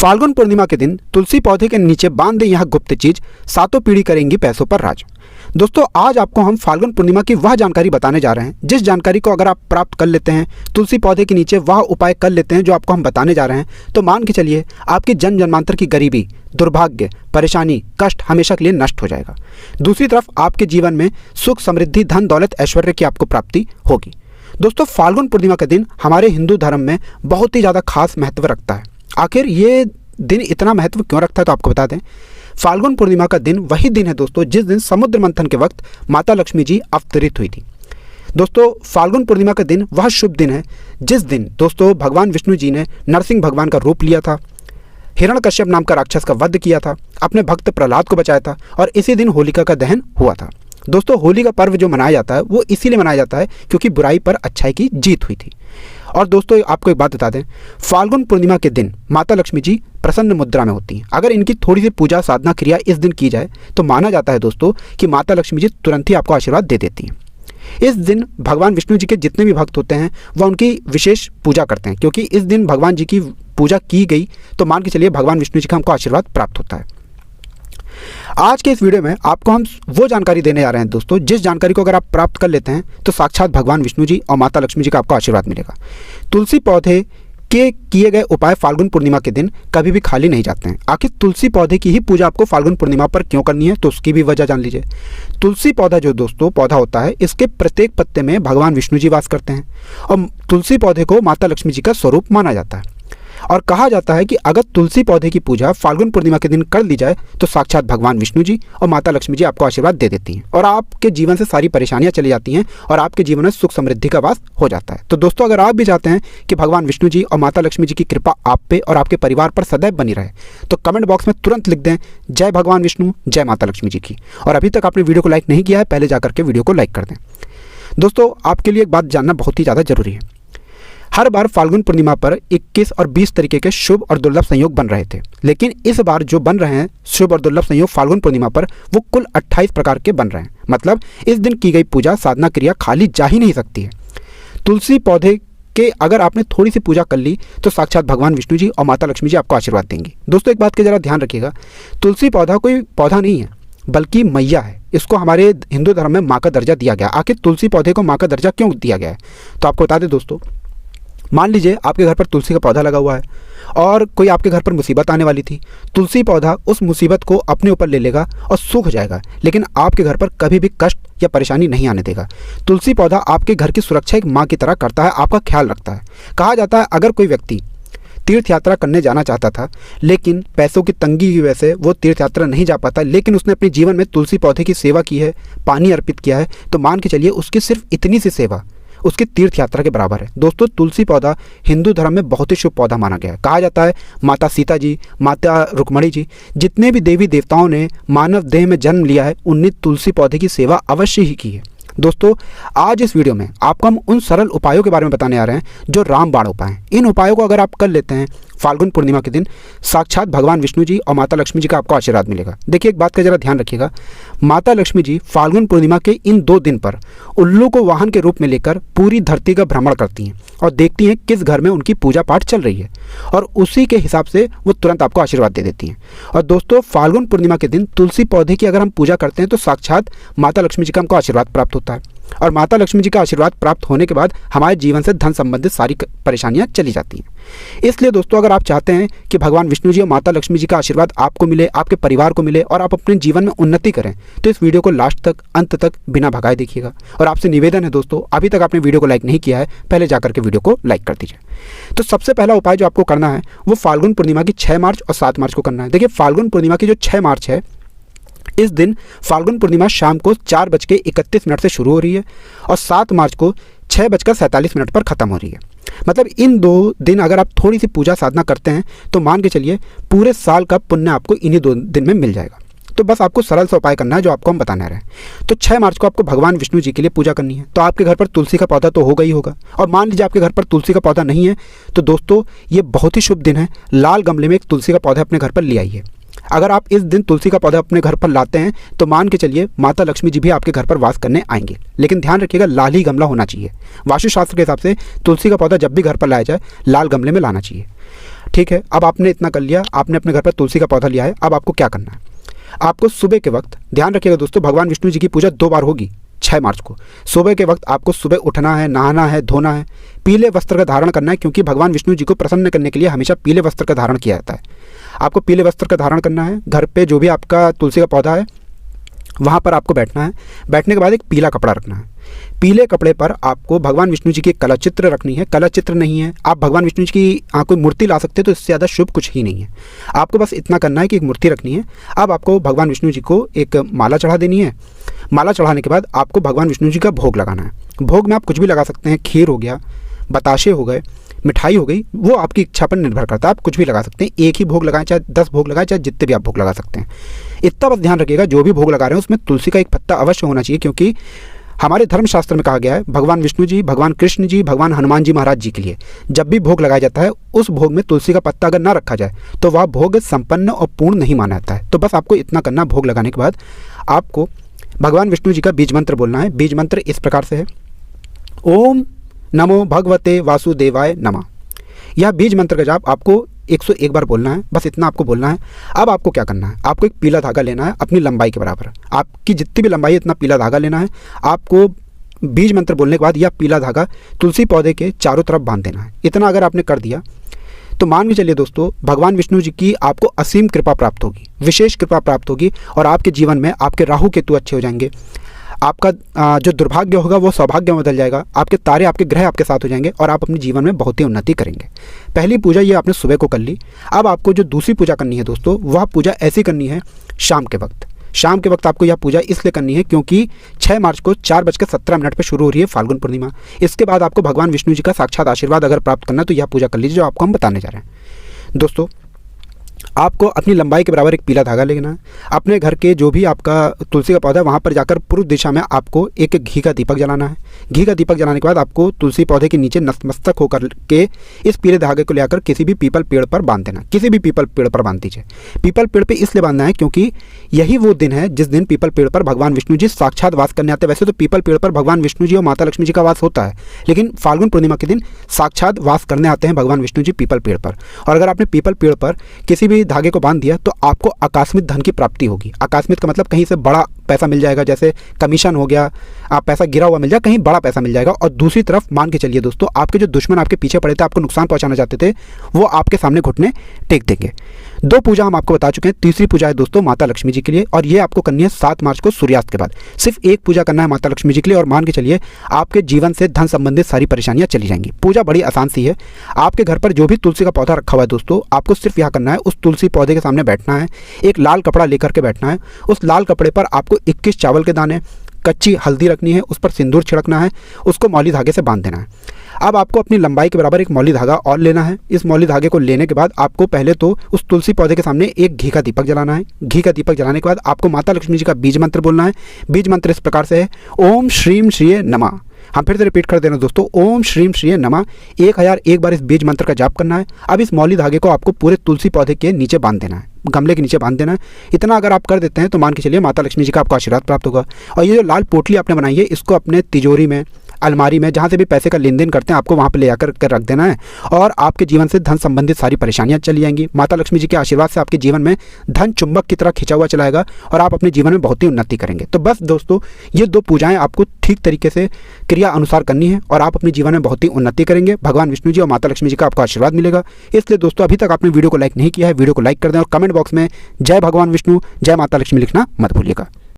फाल्गुन पूर्णिमा के दिन तुलसी पौधे के नीचे बांध दें यह गुप्त चीज, सातों पीढ़ी करेंगी पैसों पर राज। दोस्तों आज आपको हम फाल्गुन पूर्णिमा की वह जानकारी बताने जा रहे हैं जिस जानकारी को अगर आप प्राप्त कर लेते हैं, तुलसी पौधे के नीचे वह उपाय कर लेते हैं जो आपको हम बताने जा रहे हैं, तो मान के चलिए आपकी जन्म जन्मांतर की गरीबी, दुर्भाग्य, परेशानी, कष्ट हमेशा के लिए नष्ट हो जाएगा। दूसरी तरफ आपके जीवन में सुख, समृद्धि, धन, दौलत, ऐश्वर्य की आपको प्राप्ति होगी। दोस्तों फाल्गुन पूर्णिमा का दिन हमारे हिंदू धर्म में बहुत ही ज़्यादा खास महत्व रखता है। आखिर ये दिन इतना महत्व क्यों रखता है तो आपको बता दें। फाल्गुन पूर्णिमा का दिन वही दिन है दोस्तों जिस दिन समुद्र मंथन के वक्त माता लक्ष्मी जी अवतरित हुई थी। दोस्तों फाल्गुन पूर्णिमा का दिन वह शुभ दिन है जिस दिन दोस्तों भगवान विष्णु जी ने नरसिंह भगवान का रूप लिया था, हिरण्यकश्यप नाम का राक्षस का वध किया था, अपने भक्त प्रहलाद को बचाया था और इसी दिन होलिका का दहन हुआ था। दोस्तों होली का पर्व जो मनाया जाता है वो इसीलिए मनाया जाता है क्योंकि बुराई पर अच्छाई की जीत हुई थी। और दोस्तों आपको एक बात बता दें, फाल्गुन पूर्णिमा के दिन माता लक्ष्मी जी प्रसन्न मुद्रा में होती हैं। अगर इनकी थोड़ी सी पूजा साधना क्रिया इस दिन की जाए तो माना जाता है दोस्तों कि माता लक्ष्मी जी तुरंत ही आपको आशीर्वाद दे देती हैं। इस दिन भगवान विष्णु जी के जितने भी भक्त होते हैं वह उनकी विशेष पूजा करते हैं क्योंकि इस दिन भगवान जी की पूजा की गई तो मान के चलिए भगवान विष्णु जी का हमको आशीर्वाद प्राप्त होता है। आज के इस वीडियो में आपको हम वो जानकारी देने जा रहे हैं दोस्तों जिस जानकारी को अगर आप प्राप्त कर लेते हैं तो साक्षात भगवान विष्णु जी और माता लक्ष्मी जी का आपको आशीर्वाद मिलेगा। तुलसी पौधे के किए गए उपाय फाल्गुन पूर्णिमा के दिन कभी भी खाली नहीं जाते हैं। आखिर तुलसी पौधे की ही पूजा आपको फाल्गुन पूर्णिमा पर क्यों करनी है तो उसकी भी वजह जान लीजिए। तुलसी पौधा जो दोस्तों पौधा होता है इसके प्रत्येक पत्ते में भगवान विष्णु जी वास करते हैं और तुलसी पौधे को माता लक्ष्मी जी का स्वरूप माना जाता है। और कहा जाता है कि अगर तुलसी पौधे की पूजा फाल्गुन पूर्णिमा के दिन कर ली जाए तो साक्षात भगवान विष्णु जी और माता लक्ष्मी जी आपको आशीर्वाद दे देती हैं और आपके जीवन से सारी परेशानियां चली जाती हैं और आपके जीवन में सुख समृद्धि का वास हो जाता है। तो दोस्तों अगर आप भी चाहते हैं कि भगवान विष्णु जी और माता लक्ष्मी जी की कृपा आप पे और आपके परिवार पर सदैव बनी रहे तो कमेंट बॉक्स में तुरंत लिख दें जय भगवान विष्णु, जय माता लक्ष्मी जी की। और अभी तक आपने वीडियो को लाइक नहीं किया है पहले जाकर के वीडियो को लाइक कर दें। दोस्तों आपके लिए एक बात जानना बहुत ही ज़्यादा जरूरी है। हर बार फाल्गुन पूर्णिमा पर 21 और 20 तरीके के शुभ और दुर्लभ संयोग बन रहे थे, लेकिन इस बार जो बन रहे हैं शुभ और दुर्लभ संयोग फाल्गुन पूर्णिमा पर वो कुल 28 प्रकार के बन रहे हैं। मतलब इस दिन की गई पूजा साधना क्रिया खाली जा ही नहीं सकती है। तुलसी पौधे के अगर आपने थोड़ी सी पूजा कर ली तो साक्षात भगवान विष्णु जी और माता लक्ष्मी जी आपको आशीर्वाद देंगी। दोस्तों एक बात का जरा ध्यान रखिएगा, तुलसी पौधा कोई पौधा नहीं है बल्कि मैया है। इसको हमारे हिंदू धर्म में माँ का दर्जा दिया गया। आखिर तुलसी पौधे को माँ का दर्जा क्यों दिया गया है तो आपको बता दें दोस्तों, मान लीजिए आपके घर पर तुलसी का पौधा लगा हुआ है और कोई आपके घर पर मुसीबत आने वाली थी। तुलसी पौधा उस मुसीबत को अपने ऊपर ले लेगा और सूख जाएगा, लेकिन आपके घर पर कभी भी कष्ट या परेशानी नहीं आने देगा। तुलसी पौधा आपके घर की सुरक्षा एक माँ की तरह करता है, आपका ख्याल रखता है। कहा जाता है अगर कोई व्यक्ति तीर्थ यात्रा करने जाना चाहता था लेकिन पैसों की तंगी की वजह से वो तीर्थ यात्रा नहीं जा पाता, लेकिन उसने अपने जीवन में तुलसी पौधे की सेवा की है, पानी अर्पित किया है, तो मान के चलिए उसकी सिर्फ इतनी सी सेवा उसकी तीर्थ यात्रा के बराबर है। दोस्तों तुलसी पौधा हिंदू धर्म में बहुत ही शुभ पौधा माना गया है। कहा जाता है माता सीता जी, माता रुक्मणी जी, जितने भी देवी देवताओं ने मानव देह में जन्म लिया है उनने तुलसी पौधे की सेवा अवश्य ही की है। दोस्तों आज इस वीडियो में आपको हम उन सरल उपायों के बारे में बताने आ रहे हैं जो रामबाण उपाय हैं। इन उपायों को अगर आप कर लेते हैं फाल्गुन पूर्णिमा के दिन साक्षात भगवान विष्णु जी और माता लक्ष्मी जी का आपको आशीर्वाद मिलेगा। देखिए एक बात का जरा ध्यान रखिएगा, माता लक्ष्मी जी फाल्गुन पूर्णिमा के इन 2 दिन पर उल्लू को वाहन के रूप में लेकर पूरी धरती का भ्रमण करती हैं और देखती हैं किस घर में उनकी पूजा पाठ चल रही है और उसी के हिसाब से वो तुरंत आपको आशीर्वाद दे देती हैं। और दोस्तों फाल्गुन पूर्णिमा के दिन तुलसी पौधे की अगर हम पूजा करते हैं तो साक्षात माता लक्ष्मी जी का हमको आशीर्वाद प्राप्त होता है और माता लक्ष्मी जी का आशीर्वाद प्राप्त होने के बाद हमारे जीवन से धन संबंधित सारी परेशानियां चली जाती हैं। इसलिए दोस्तों अगर आप चाहते हैं कि भगवान विष्णु जी और माता लक्ष्मी जी का आशीर्वाद आपको मिले, आपके परिवार को मिले और आप अपने जीवन में उन्नति करें तो इस वीडियो को लास्ट तक अंत तक बिना भगाए देखिएगा। और आपसे निवेदन है दोस्तों, अभी तक आपने वीडियो को लाइक नहीं किया है पहले जाकर के वीडियो को लाइक कर दीजिए। तो सबसे पहला उपाय जो आपको करना है वो फाल्गुन पूर्णिमा की 6 मार्च और 7 मार्च को करना है। देखिए फाल्गुन पूर्णिमा की जो 6 मार्च है इस दिन फाल्गुन पूर्णिमा शाम को 4:31 से शुरू हो रही है और 7 मार्च को 6:47 पर ख़त्म हो रही है। मतलब इन 2 दिन अगर आप थोड़ी सी पूजा साधना करते हैं तो मान के चलिए पूरे साल का पुण्य आपको इन्हीं 2 दिन में मिल जाएगा। तो बस आपको सरल सा उपाय करना है जो आपको हम बताने रहे हैं। तो 6 मार्च को आपको भगवान विष्णु जी के लिए पूजा करनी है। तो आपके घर पर तुलसी का पौधा तो होगा ही होगा और मान लीजिए आपके घर पर तुलसी का पौधा नहीं है तो दोस्तों ये बहुत ही शुभ दिन है, लाल गमले में एक तुलसी का पौधा अपने घर पर ले आइए। अगर आप इस दिन तुलसी का पौधा अपने घर पर लाते हैं तो मान के चलिए माता लक्ष्मी जी भी आपके घर पर वास करने आएंगे। लेकिन ध्यान रखिएगा, लाल ही गमला होना चाहिए। वास्तुशास्त्र के हिसाब से तुलसी का पौधा जब भी घर पर लाया जाए लाल गमले में लाना चाहिए। ठीक है, अब आपने इतना कर लिया, आपने अपने घर पर तुलसी का पौधा लिया है। अब आपको क्या करना है, आपको सुबह के वक्त, ध्यान रखिएगा दोस्तों, भगवान विष्णु जी की पूजा 2 बार होगी 6 मार्च को। सुबह के वक्त आपको सुबह उठना है, नहाना है, धोना है, पीले वस्त्र का धारण करना है, क्योंकि भगवान विष्णु जी को प्रसन्न करने के लिए हमेशा पीले वस्त्र का धारण किया जाता है। आपको पीले वस्त्र का धारण करना है। घर पे जो भी आपका तुलसी का पौधा है वहाँ पर आपको बैठना है। बैठने के बाद एक पीला कपड़ा रखना है। पीले कपड़े पर आपको भगवान विष्णु जी की कला चित्र रखनी है। कला चित्र नहीं है, आप भगवान विष्णु जी की कोई मूर्ति ला सकते हैं, तो इससे ज़्यादा शुभ कुछ ही नहीं है। आपको बस इतना करना है कि एक मूर्ति रखनी है। अब आपको भगवान विष्णु जी को एक माला चढ़ा देनी है। माला चढ़ाने के बाद आपको भगवान विष्णु जी का भोग लगाना है। भोग में आप कुछ भी लगा सकते हैं, खीर हो गया, बताशे हो गए, मिठाई हो गई, वो आपकी इच्छा पर निर्भर करता है। आप कुछ भी लगा सकते हैं, एक ही भोग लगाएं, चाहे 10 भोग लगाएं, चाहे जितने भी आप भोग लगा सकते हैं। इतना बस ध्यान रखिएगा, जो भी भोग लगा रहे हैं उसमें तुलसी का एक पत्ता अवश्य होना चाहिए, क्योंकि हमारे धर्मशास्त्र में कहा गया है भगवान विष्णु जी, भगवान कृष्ण जी, भगवान हनुमान जी महाराज जी के लिए जब भी भोग लगाया जाता है उस भोग में तुलसी का पत्ता अगर ना रखा जाए तो वह भोग संपन्न और पूर्ण नहीं माना जाता है। तो बस आपको इतना करना, भोग लगाने के बाद आपको भगवान विष्णु जी का बीज मंत्र बोलना है। बीज मंत्र इस प्रकार से है, ओम नमो भगवते वासुदेवाय नमः। यह बीज मंत्र का जाप आपको 101 बार बोलना है। बस इतना आपको बोलना है। अब आपको क्या करना है, आपको एक पीला धागा लेना है अपनी लंबाई के बराबर। आपकी जितनी भी लंबाई है इतना पीला धागा लेना है। आपको बीज मंत्र बोलने के बाद यह पीला धागा तुलसी पौधे के चारों तरफ बांध देना है। इतना अगर आपने कर दिया तो मान के चलिए दोस्तों, भगवान विष्णु जी की आपको असीम कृपा प्राप्त होगी, विशेष कृपा प्राप्त होगी, और आपके जीवन में आपके राहु केतु अच्छे हो जाएंगे। आपका जो दुर्भाग्य होगा वो सौभाग्य में बदल जाएगा। आपके तारे, आपके ग्रह आपके साथ हो जाएंगे और आप अपने जीवन में बहुत ही उन्नति करेंगे। पहली पूजा ये आपने सुबह को कर ली। अब आपको जो दूसरी पूजा करनी है दोस्तों, वह पूजा ऐसी करनी है शाम के वक्त। शाम के वक्त आपको यह पूजा इसलिए करनी है क्योंकि 6 मार्च को 4:17 पर शुरू हो रही है फाल्गुन पूर्णिमा। इसके बाद आपको भगवान विष्णु जी का साक्षात आशीर्वाद अगर प्राप्त करना है तो यह पूजा कर लीजिए, जो आपको हम बताने जा रहे हैं। दोस्तों, आपको अपनी लंबाई के बराबर एक पीला धागा लेना है। अपने घर के जो भी आपका तुलसी का पौधा है वहाँ पर जाकर पूर्व दिशा में आपको एक घी का दीपक जलाना है। घी का दीपक जलाने के बाद आपको तुलसी पौधे के नीचे नतमस्तक होकर के इस पीले धागे को लेकर किसी भी पीपल पेड़ पर बांध देना। किसी भी पीपल पेड़ पर बांध दीजिए। पीपल पेड़ पर इसलिए बांधना है क्योंकि यही वो दिन है जिस दिन पीपल पेड़ पर भगवान विष्णु जी साक्षात वास करने आते हैं। वैसे तो पीपल पेड़ पर भगवान विष्णु जी और माता लक्ष्मी जी का वास होता है, लेकिन फाल्गुन पूर्णिमा के दिन साक्षात वास करने आते हैं भगवान विष्णु जी पीपल पेड़ पर। और अगर आपने पीपल पेड़ पर किसी भी धागे को बांध दिया तो आपको आकस्मिक धन की प्राप्ति होगी। आकस्मिक का मतलब कहीं से बड़ा पैसा मिल जाएगा, जैसे कमीशन हो गया, आप पैसा गिरा हुआ मिल जाए, कहीं बड़ा पैसा मिल जाएगा। और दूसरी तरफ मान के चलिए दोस्तों, आपके जो दुश्मन आपके पीछे पड़े थे, आपको नुकसान पहुंचाना चाहते थे, वो आपके सामने घुटने टेक देंगे। 2 पूजा हम आपको बता चुके हैं। तीसरी पूजा है दोस्तों माता लक्ष्मी जी के लिए, और ये आपको करनी है 7 मार्च को सूर्यास्त के बाद। सिर्फ एक पूजा करना है माता लक्ष्मी जी के लिए, और मान के चलिए आपके जीवन से धन संबंधित सारी परेशानियां चली जाएंगी। पूजा बड़ी आसान सी है। आपके घर पर जो भी तुलसी का पौधा रखा हुआ है दोस्तों, आपको सिर्फ यह करना है, उस तुलसी पौधे के सामने बैठना है, एक लाल कपड़ा लेकर के बैठना है। उस लाल कपड़े पर आपको 21 चावल के दाने, कच्ची हल्दी रखनी है, उस पर सिंदूर छिड़कना है, उसको मौली धागे से बांध देना है। अब आपको अपनी लंबाई के बराबर एक मौली धागा और लेना है। इस मौली धागे को लेने के बाद आपको पहले तो उस तुलसी पौधे के सामने एक घी का दीपक जलाना है। घी का दीपक जलाने के बाद आपको माता लक्ष्मी जी का बीज मंत्र बोलना है। बीज मंत्र इस प्रकार से है, ओम श्रीम श्रीये नमः। हम फिर से रिपीट कर देना दोस्तों, ओम श्रीम श्रीये नमः। 1001 बार इस बीज मंत्र का जाप करना है। अब इस मौली धागे को आपको पूरे तुलसी पौधे के नीचे बांध देना है, गमले के नीचे बांध देना है। इतना अगर आप कर देते हैं तो मान के चलिए माता लक्ष्मी जी का आपको आशीर्वाद प्राप्त होगा। और ये जो लाल पोटली आपने बनाई है, इसको अपने तिजोरी में, अलमारी में, जहाँ से भी पैसे का लेन देन करते हैं, आपको वहाँ पर ले जाकर के रख देना है। और आपके जीवन से धन संबंधित सारी परेशानियाँ चली जाएंगी। माता लक्ष्मी जी के आशीर्वाद से आपके जीवन में धन चुंबक की तरह खिंचा हुआ चलाएगा और आप अपने जीवन में बहुत ही उन्नति करेंगे। तो बस दोस्तों, ये 2 पूजाएं आपको ठीक तरीके से क्रिया अनुसार करनी है और आप अपने जीवन में बहुत ही उन्नति करेंगे। भगवान विष्णु जी और माता लक्ष्मी जी का आपको आशीर्वाद मिलेगा। इसलिए दोस्तों, अभी तक आपने वीडियो को लाइक नहीं किया है, वीडियो को लाइक कर दें और कमेंट बॉक्स में जय भगवान विष्णु, जय माता लक्ष्मी लिखना मत भूलिएगा।